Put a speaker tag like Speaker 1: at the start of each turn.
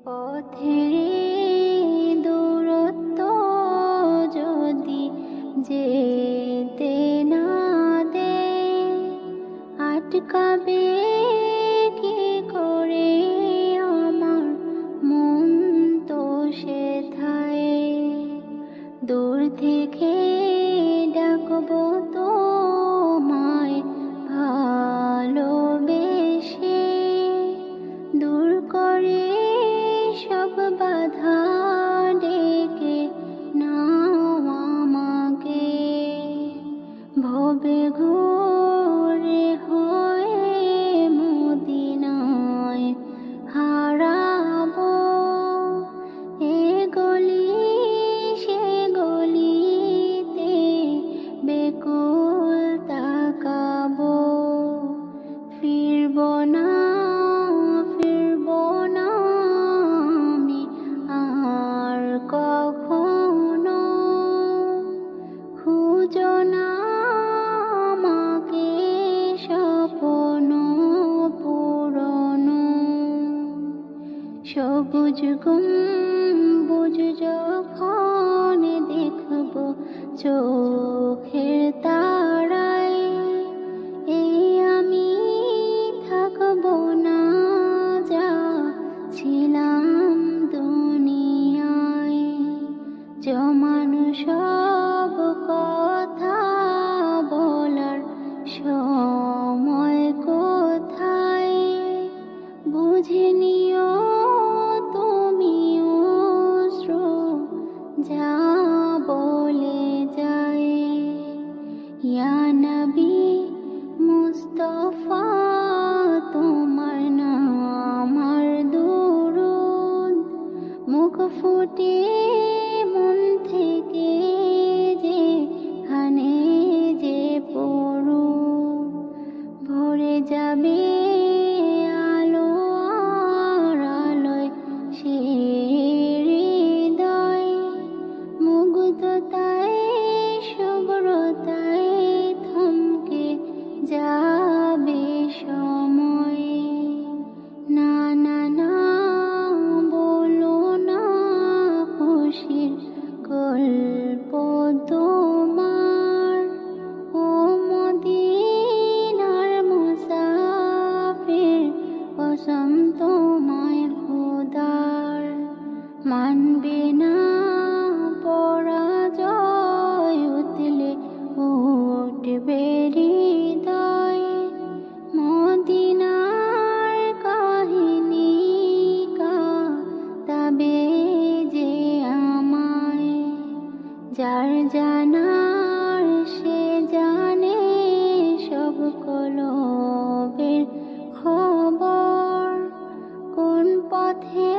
Speaker 1: পথের দূরত্ব যদি যেতে না দে, আটকাবে কি করে আমার মন তো সেথায়। দূর থেকে ডাকবো তোমায় ভালোবেসে, দূর করে সব বাধা ডেকে নাও আমাকে। ভবে ঘুরে হয়ে মদিনায় হারাবো, এ গলি সে গলিতে বেকুল তাকাবো। ফিরবো না আমি আর কখনো, খুঁজো না আমাকে স্বপ্ন পুরনো। সবুজ গম্বুজ যখন দেখবো চোখের তারায়, এই আমি থাকবো না যা ছিলাম দুনিয়ায়। জমানো সব কথা বলার সময় কোথায়, বুঝে নিও তুমিও অশ্রু যা বলে যায়। ইয়া নবী মুস্তাফা তোমার নাম আর দুরূদ, মুখ ফুটে মন থেকে যেখানে যে পড়ু, ভরে যাবে আলো আর আলোয় সে হৃদয়। মুগ্ধতায় শুভ্রতায় থমকে যাবে সময়। না না না বলো না খুশির গল্প তোমার, ও মদিনার মুসাফির কসম তোমায় খোদার। মানবে না পরাজয়, উতলে উঠবে হৃদয়। মদিনার কাহিনী কাঁদাবে যে আমায়। যার জানার সে জানে সব কলবের খবর, কোন পথে